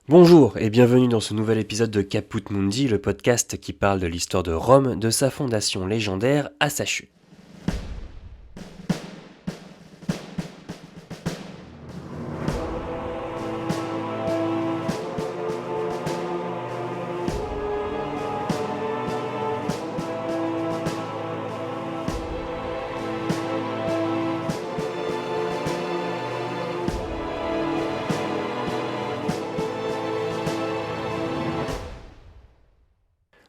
Bonjour et bienvenue dans ce nouvel épisode de Caput Mundi, le podcast qui parle de l'histoire de Rome, de sa fondation légendaire à sa chute.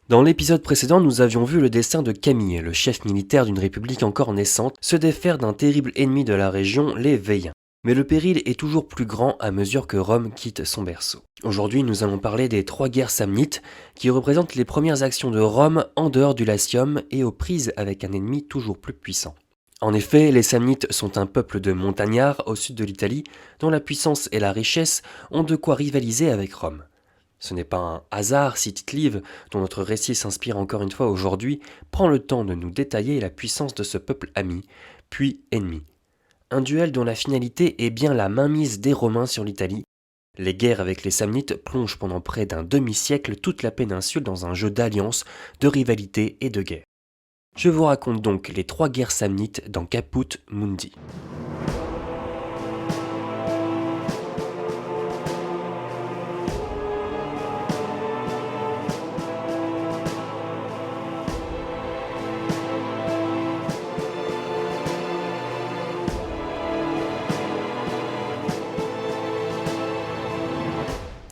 Dans l'épisode précédent, nous avions vu le destin de Camille, le chef militaire d'une république encore naissante, se défaire d'un terrible ennemi de la région, les Veiens. Mais le péril est toujours plus grand à mesure que Rome quitte son berceau. Aujourd'hui, nous allons parler des 3 guerres samnites, qui représentent les premières actions de Rome en dehors du Latium et aux prises avec un ennemi toujours plus puissant. En effet, les Samnites sont un peuple de montagnards au sud de l'Italie, dont la puissance et la richesse ont de quoi rivaliser avec Rome. Ce n'est pas un hasard si Tite-Live, dont notre récit s'inspire encore une fois aujourd'hui, prend le temps de nous détailler la puissance de ce peuple ami, puis ennemi. Un duel dont la finalité est bien la mainmise des Romains sur l'Italie. Les guerres avec les Samnites plongent pendant près d'un demi-siècle toute la péninsule dans un jeu d'alliances, de rivalité et de guerre. Je vous raconte donc les 3 guerres samnites dans Caput Mundi.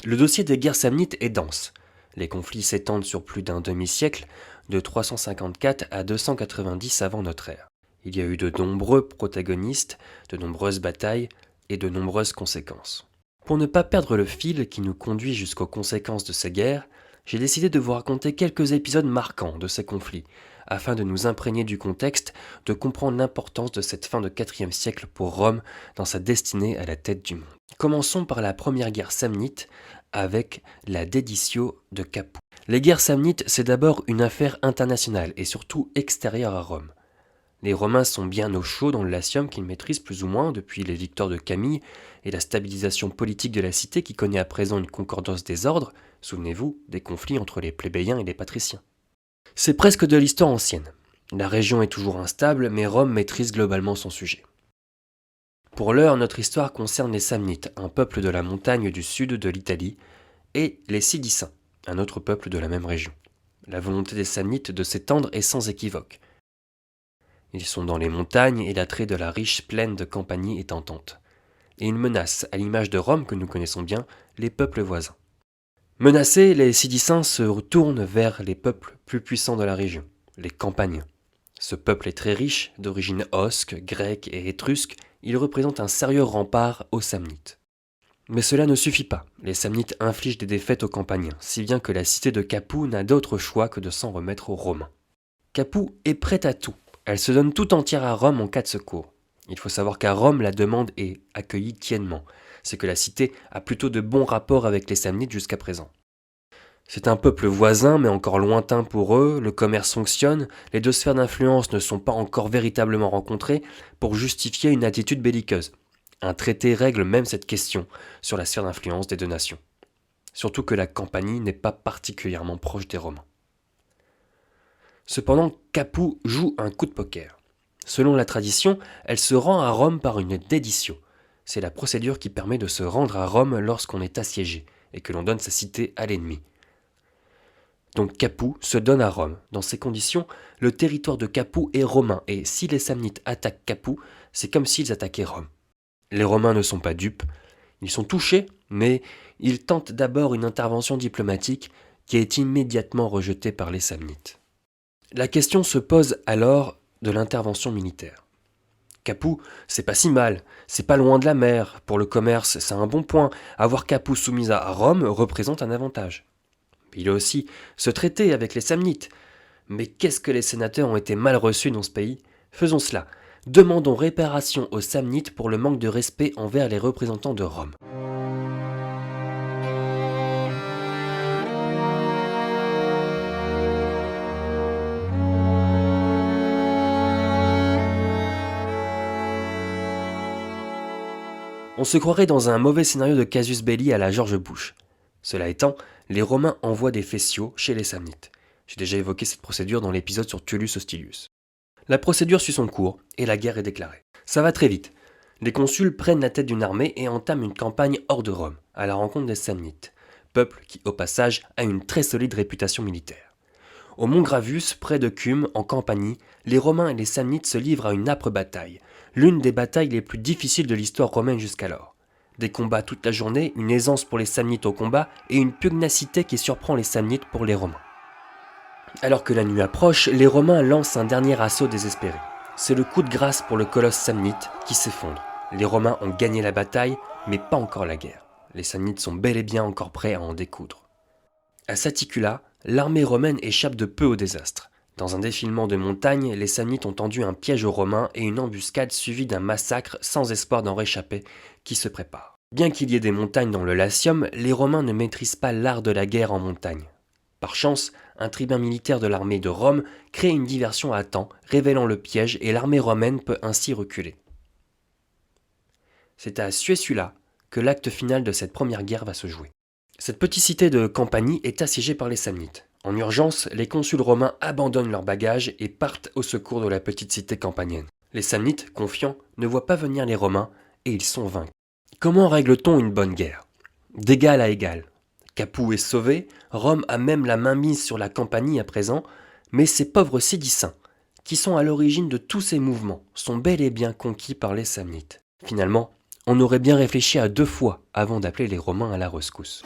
Le dossier des guerres samnites est dense. Les conflits s'étendent sur plus d'un demi-siècle, de 354 à 290 avant notre ère. Il y a eu de nombreux protagonistes, de nombreuses batailles et de nombreuses conséquences. Pour ne pas perdre le fil qui nous conduit jusqu'aux conséquences de ces guerres, j'ai décidé de vous raconter quelques épisodes marquants de ces conflits, afin de nous imprégner du contexte, de comprendre l'importance de cette fin de 4e siècle pour Rome dans sa destinée à la tête du monde. Commençons par la première guerre samnite avec la déditio de Capoue. Les guerres samnites, c'est d'abord une affaire internationale et surtout extérieure à Rome. Les Romains sont bien au chaud dans le Latium qu'ils maîtrisent plus ou moins depuis les victoires de Camille et la stabilisation politique de la cité qui connaît à présent une concordance des ordres, souvenez-vous, des conflits entre les plébéiens et les patriciens. C'est presque de l'histoire ancienne. La région est toujours instable, mais Rome maîtrise globalement son sujet. Pour l'heure, notre histoire concerne les Samnites, un peuple de la montagne du sud de l'Italie, et les Sidiciens, un autre peuple de la même région. La volonté des Samnites de s'étendre est sans équivoque. Ils sont dans les montagnes et l'attrait de la riche plaine de Campanie est tentante. Et ils menacent, à l'image de Rome que nous connaissons bien, les peuples voisins. Menacés, les Sidiciens se retournent vers les peuples plus puissants de la région, les Campaniens. Ce peuple est très riche, d'origine osque, grecque et étrusque, il représente un sérieux rempart aux Samnites. Mais cela ne suffit pas, les Samnites infligent des défaites aux Campaniens, si bien que la cité de Capoue n'a d'autre choix que de s'en remettre aux Romains. Capoue est prête à tout, elle se donne tout entière à Rome en cas de secours. Il faut savoir qu'à Rome, la demande est accueillie tièdement, c'est que la cité a plutôt de bons rapports avec les Samnites jusqu'à présent. C'est un peuple voisin, mais encore lointain pour eux, le commerce fonctionne, les 2 sphères d'influence ne sont pas encore véritablement rencontrées pour justifier une attitude belliqueuse. Un traité règle même cette question sur la sphère d'influence des 2 nations. Surtout que la Campanie n'est pas particulièrement proche des Romains. Cependant, Capoue joue un coup de poker. Selon la tradition, elle se rend à Rome par une déditio. C'est la procédure qui permet de se rendre à Rome lorsqu'on est assiégé et que l'on donne sa cité à l'ennemi. Donc Capoue se donne à Rome. Dans ces conditions, le territoire de Capoue est romain, et si les Samnites attaquent Capoue, c'est comme s'ils attaquaient Rome. Les Romains ne sont pas dupes, ils sont touchés, mais ils tentent d'abord une intervention diplomatique qui est immédiatement rejetée par les Samnites. La question se pose alors de l'intervention militaire. Capoue, c'est pas si mal, c'est pas loin de la mer, pour le commerce c'est un bon point, avoir Capoue soumise à Rome représente un avantage. Il y a aussi ce traité avec les Samnites. Mais qu'est-ce que les sénateurs ont été mal reçus dans ce pays? Faisons cela. Demandons réparation aux Samnites pour le manque de respect envers les représentants de Rome. On se croirait dans un mauvais scénario de casus belli à la George Bush. Cela étant, les Romains envoient des festiaux chez les Samnites. J'ai déjà évoqué cette procédure dans l'épisode sur Tullus Hostilius. La procédure suit son cours et la guerre est déclarée. Ça va très vite. Les consuls prennent la tête d'une armée et entament une campagne hors de Rome, à la rencontre des Samnites, peuple qui, au passage, a une très solide réputation militaire. Au mont Gravius, près de Cume, en Campanie, les Romains et les Samnites se livrent à une âpre bataille, l'une des batailles les plus difficiles de l'histoire romaine jusqu'alors. Des combats toute la journée, une aisance pour les Samnites au combat et une pugnacité qui surprend les Samnites pour les Romains. Alors que la nuit approche, les Romains lancent un dernier assaut désespéré. C'est le coup de grâce pour le colosse samnite qui s'effondre. Les Romains ont gagné la bataille, mais pas encore la guerre. Les Samnites sont bel et bien encore prêts à en découdre. À Saticula, l'armée romaine échappe de peu au désastre. Dans un défilement de montagnes, les Samnites ont tendu un piège aux Romains et une embuscade suivie d'un massacre sans espoir d'en réchapper qui se prépare. Bien qu'il y ait des montagnes dans le Latium, les Romains ne maîtrisent pas l'art de la guerre en montagne. Par chance, un tribun militaire de l'armée de Rome crée une diversion à temps, révélant le piège et l'armée romaine peut ainsi reculer. C'est à Suessula que l'acte final de cette première guerre va se jouer. Cette petite cité de Campanie est assiégée par les Samnites. En urgence, les consuls romains abandonnent leurs bagages et partent au secours de la petite cité campanienne. Les Samnites, confiants, ne voient pas venir les Romains et ils sont vaincus. Comment règle-t-on une bonne guerre ? D'égal à égal. Capoue est sauvé, Rome a même la main mise sur la Campanie à présent, mais ces pauvres Sidicins, qui sont à l'origine de tous ces mouvements, sont bel et bien conquis par les Samnites. Finalement, on aurait bien réfléchi à 2 fois avant d'appeler les Romains à la rescousse.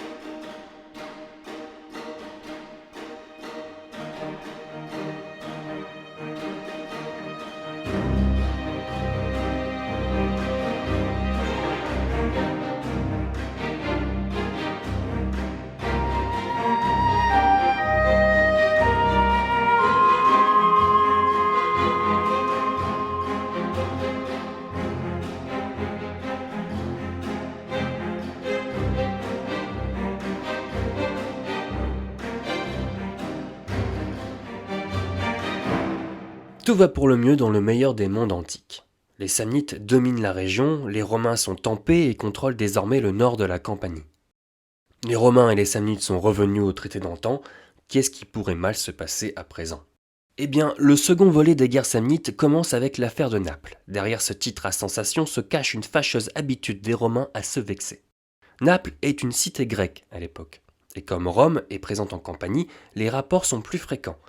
Tout va pour le mieux dans le meilleur des mondes antiques. Les Samnites dominent la région, les Romains sont tempés et contrôlent désormais le nord de la Campanie. Les Romains et les Samnites sont revenus au traité d'antan. Qu'est-ce qui pourrait mal se passer à présent ? Eh bien, le second volet des guerres samnites commence avec l'affaire de Naples. Derrière ce titre à sensation se cache une fâcheuse habitude des Romains à se vexer. Naples est une cité grecque à l'époque. Et comme Rome est présente en Campanie, les rapports sont plus fréquents.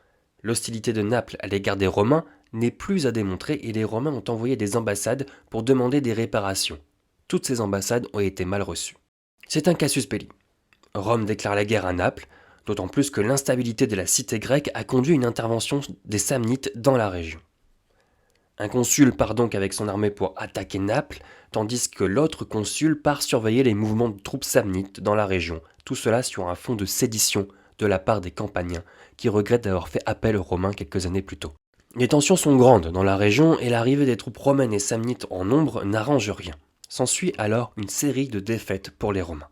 L'hostilité de Naples à l'égard des Romains n'est plus à démontrer et les Romains ont envoyé des ambassades pour demander des réparations. Toutes ces ambassades ont été mal reçues. C'est un casus belli. Rome déclare la guerre à Naples, d'autant plus que l'instabilité de la cité grecque a conduit à une intervention des Samnites dans la région. Un consul part donc avec son armée pour attaquer Naples, tandis que l'autre consul part surveiller les mouvements de troupes samnites dans la région, tout cela sur un fond de sédition de la part des Campaniens, qui regrettent d'avoir fait appel aux Romains quelques années plus tôt. Les tensions sont grandes dans la région et l'arrivée des troupes romaines et samnites en nombre n'arrange rien. S'ensuit alors une série de défaites pour les Romains.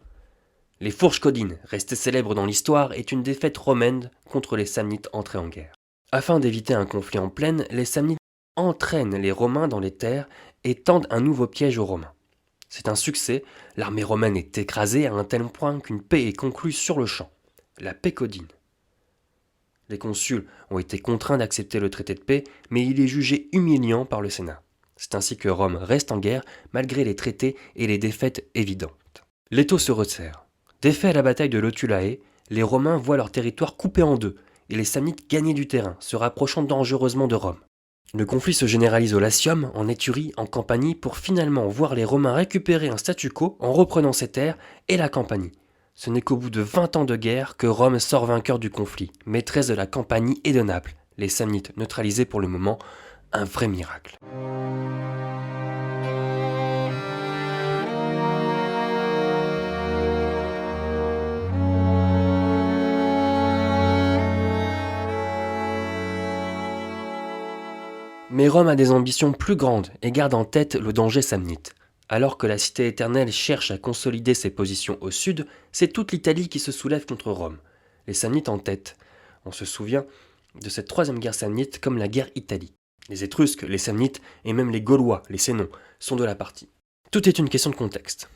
Les Fourches Caudines, restées célèbres dans l'histoire, est une défaite romaine contre les Samnites entrés en guerre. Afin d'éviter un conflit en plaine, les Samnites entraînent les Romains dans les terres et tendent un nouveau piège aux Romains. C'est un succès, l'armée romaine est écrasée à un tel point qu'une paix est conclue sur le champ. La paix caudine. Les consuls ont été contraints d'accepter le traité de paix, mais il est jugé humiliant par le Sénat. C'est ainsi que Rome reste en guerre, malgré les traités et les défaites évidentes. L'étau se resserre. Défaits à la bataille de Lotulae, les Romains voient leur territoire coupé en deux, et les Samnites gagner du terrain, se rapprochant dangereusement de Rome. Le conflit se généralise au Latium, en Éthurie, en Campanie, pour finalement voir les Romains récupérer un statu quo en reprenant ces terres et la Campanie. Ce n'est qu'au bout de 20 ans de guerre que Rome sort vainqueur du conflit, maîtresse de la Campanie et de Naples, les Samnites neutralisés pour le moment, un vrai miracle. Mais Rome a des ambitions plus grandes et garde en tête le danger samnite. Alors que la cité éternelle cherche à consolider ses positions au sud, c'est toute l'Italie qui se soulève contre Rome. Les Samnites en tête. On se souvient de cette troisième guerre samnite comme la guerre italique. Les Étrusques, les Samnites et même les Gaulois, les Sénons, sont de la partie. Tout est une question de contexte.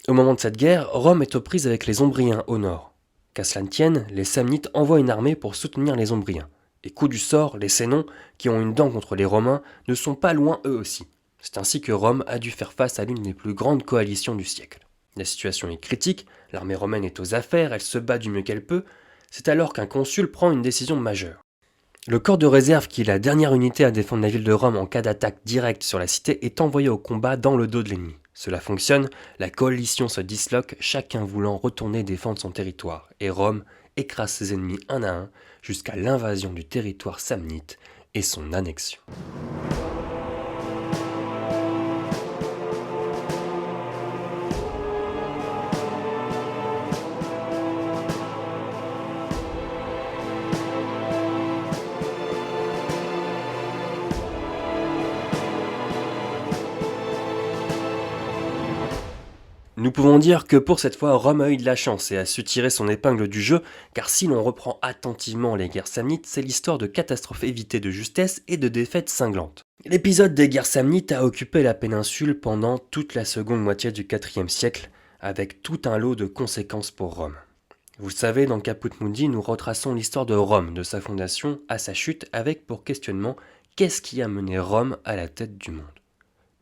Au moment de cette guerre, Rome est aux prises avec les Ombriens au nord. Qu'à cela ne tienne, les Samnites envoient une armée pour soutenir les Ombriens. Et coup du sort, les Sénons, qui ont une dent contre les Romains, ne sont pas loin eux aussi. C'est ainsi que Rome a dû faire face à l'une des plus grandes coalitions du siècle. La situation est critique, l'armée romaine est aux affaires, elle se bat du mieux qu'elle peut. C'est alors qu'un consul prend une décision majeure. Le corps de réserve, qui est la dernière unité à défendre la ville de Rome en cas d'attaque directe sur la cité, est envoyé au combat dans le dos de l'ennemi. Cela fonctionne, la coalition se disloque, chacun voulant retourner défendre son territoire, et Rome écrase ses ennemis un à un jusqu'à l'invasion du territoire samnite et son annexion. Nous pouvons dire que pour cette fois, Rome a eu de la chance et a su tirer son épingle du jeu, car si l'on reprend attentivement les guerres samnites, c'est l'histoire de catastrophes évitées de justesse et de défaites cinglantes. L'épisode des guerres samnites a occupé la péninsule pendant toute la seconde moitié du IVe siècle, avec tout un lot de conséquences pour Rome. Vous le savez, dans Caput Mundi, nous retraçons l'histoire de Rome, de sa fondation à sa chute, avec pour questionnement qu'est-ce qui a mené Rome à la tête du monde.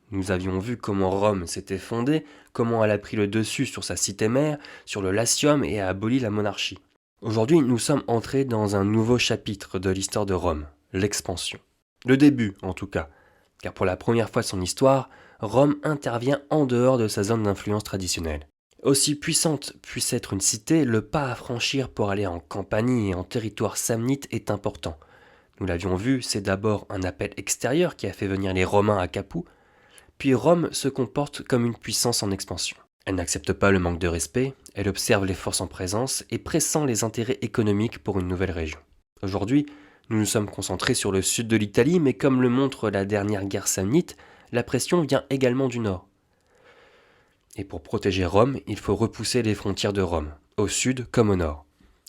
Nous avions vu comment Rome s'était fondée, comment elle a pris le dessus sur sa cité-mère, sur le Latium et a aboli la monarchie. Aujourd'hui, nous sommes entrés dans un nouveau chapitre de l'histoire de Rome, l'expansion. Le début, en tout cas, car pour la première fois de son histoire, Rome intervient en dehors de sa zone d'influence traditionnelle. Aussi puissante puisse être une cité, le pas à franchir pour aller en Campanie et en territoire samnite est important. Nous l'avions vu, c'est d'abord un appel extérieur qui a fait venir les Romains à Capoue, puis Rome se comporte comme une puissance en expansion. Elle n'accepte pas le manque de respect, elle observe les forces en présence et pressent les intérêts économiques pour une nouvelle région. Aujourd'hui, nous nous sommes concentrés sur le sud de l'Italie, mais comme le montre la dernière guerre samnite, la pression vient également du nord. Et pour protéger Rome, il faut repousser les frontières de Rome, au sud comme au nord.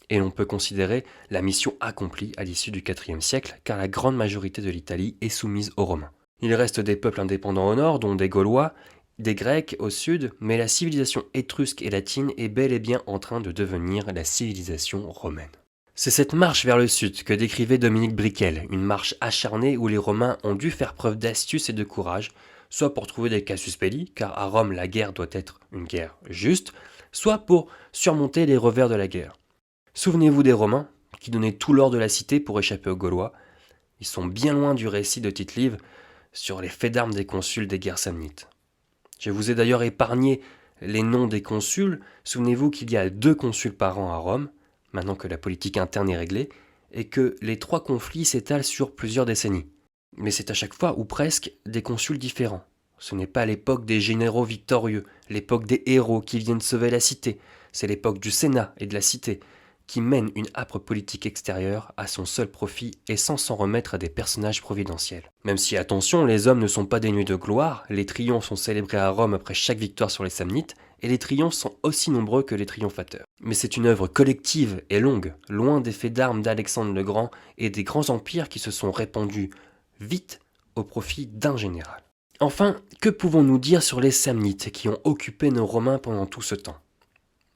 Et l'on peut considérer la mission accomplie à l'issue du IVe siècle, car la grande majorité de l'Italie est soumise aux Romains. Il reste des peuples indépendants au nord, dont des Gaulois, des Grecs au sud, mais la civilisation étrusque et latine est bel et bien en train de devenir la civilisation romaine. C'est cette marche vers le sud que décrivait Dominique Briquel, une marche acharnée où les Romains ont dû faire preuve d'astuce et de courage, soit pour trouver des casus belli, car à Rome la guerre doit être une guerre juste, soit pour surmonter les revers de la guerre. Souvenez-vous des Romains, qui donnaient tout l'or de la cité pour échapper aux Gaulois. Ils sont bien loin du récit de Tite-Live sur les faits d'armes des consuls des guerres samnites. Je vous ai d'ailleurs épargné les noms des consuls. Souvenez-vous qu'il y a 2 consuls par an à Rome, maintenant que la politique interne est réglée, et que les 3 conflits s'étalent sur plusieurs décennies. Mais c'est à chaque fois, ou presque, des consuls différents. Ce n'est pas l'époque des généraux victorieux, l'époque des héros qui viennent sauver la cité, c'est l'époque du Sénat et de la cité, qui mène une âpre politique extérieure à son seul profit et sans s'en remettre à des personnages providentiels. Même si, attention, les hommes ne sont pas dénués de gloire, les triomphes sont célébrés à Rome après chaque victoire sur les Samnites, et les triomphes sont aussi nombreux que les triomphateurs. Mais c'est une œuvre collective et longue, loin des faits d'armes d'Alexandre le Grand et des grands empires qui se sont répandus vite au profit d'un général. Enfin, que pouvons-nous dire sur les Samnites qui ont occupé nos Romains pendant tout ce temps ?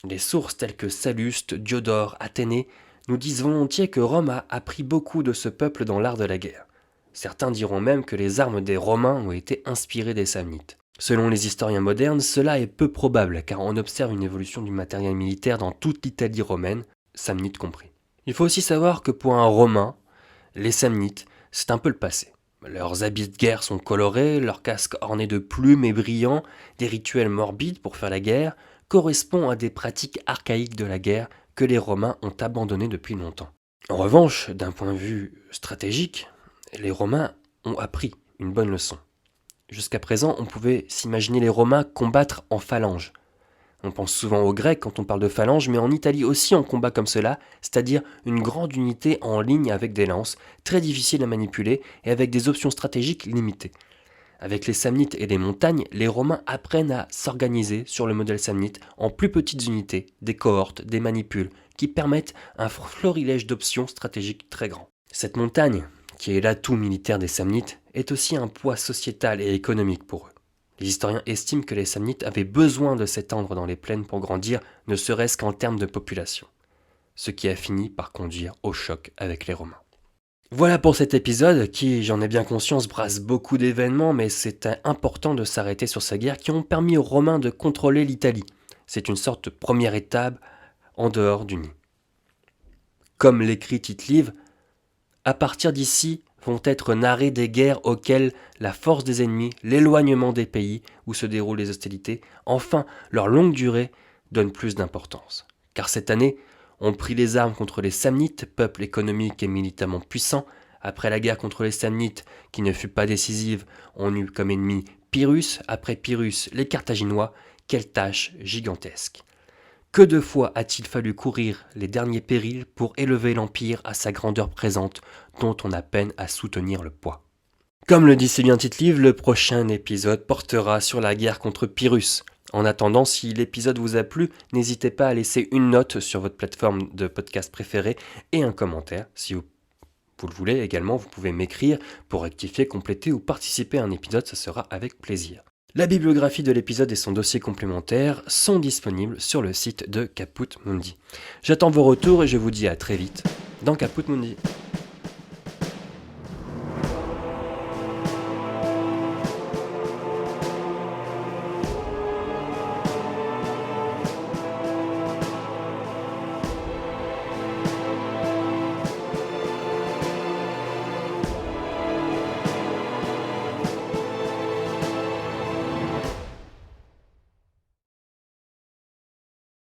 Les sources telles que Salluste, Diodore, Athénée nous disent volontiers que Rome a appris beaucoup de ce peuple dans l'art de la guerre. Certains diront même que les armes des Romains ont été inspirées des Samnites. Selon les historiens modernes, cela est peu probable car on observe une évolution du matériel militaire dans toute l'Italie romaine, Samnites compris. Il faut aussi savoir que pour un Romain, les Samnites, c'est un peu le passé. Leurs habits de guerre sont colorés, leurs casques ornés de plumes et brillants, des rituels morbides pour faire la guerre, correspond à des pratiques archaïques de la guerre que les Romains ont abandonnées depuis longtemps. En revanche, d'un point de vue stratégique, les Romains ont appris une bonne leçon. Jusqu'à présent, on pouvait s'imaginer les Romains combattre en phalange. On pense souvent aux Grecs quand on parle de phalange, mais en Italie aussi on combat comme cela, c'est-à-dire une grande unité en ligne avec des lances, très difficiles à manipuler et avec des options stratégiques limitées. Avec les Samnites et les montagnes, les Romains apprennent à s'organiser sur le modèle samnite en plus petites unités, des cohortes, des manipules, qui permettent un florilège d'options stratégiques très grand. Cette montagne, qui est l'atout militaire des Samnites, est aussi un poids sociétal et économique pour eux. Les historiens estiment que les Samnites avaient besoin de s'étendre dans les plaines pour grandir, ne serait-ce qu'en termes de population, ce qui a fini par conduire au choc avec les Romains. Voilà pour cet épisode qui, j'en ai bien conscience, brasse beaucoup d'événements, mais c'était important de s'arrêter sur ces guerres qui ont permis aux Romains de contrôler l'Italie. C'est une sorte de première étape en dehors du nid. Comme l'écrit Tite-Live, à partir d'ici vont être narrées des guerres auxquelles la force des ennemis, l'éloignement des pays où se déroulent les hostilités, enfin leur longue durée, donnent plus d'importance. Car cette année, on prit les armes contre les Samnites, peuple économique et militairement puissant. Après la guerre contre les Samnites, qui ne fut pas décisive, on eut comme ennemi Pyrrhus, après Pyrrhus les Carthaginois. Quelle tâche gigantesque! Que de fois a-t-il fallu courir les derniers périls pour élever l'Empire à sa grandeur présente, dont on a peine à soutenir le poids. Comme le dit si bien Tite-Live, le prochain épisode portera sur la guerre contre Pyrrhus. En attendant, si l'épisode vous a plu, n'hésitez pas à laisser une note sur votre plateforme de podcast préférée et un commentaire. Si vous le voulez également, vous pouvez m'écrire pour rectifier, compléter ou participer à un épisode, ça sera avec plaisir. La bibliographie de l'épisode et son dossier complémentaire sont disponibles sur le site de Caput Mundi. J'attends vos retours et je vous dis à très vite dans Caput Mundi.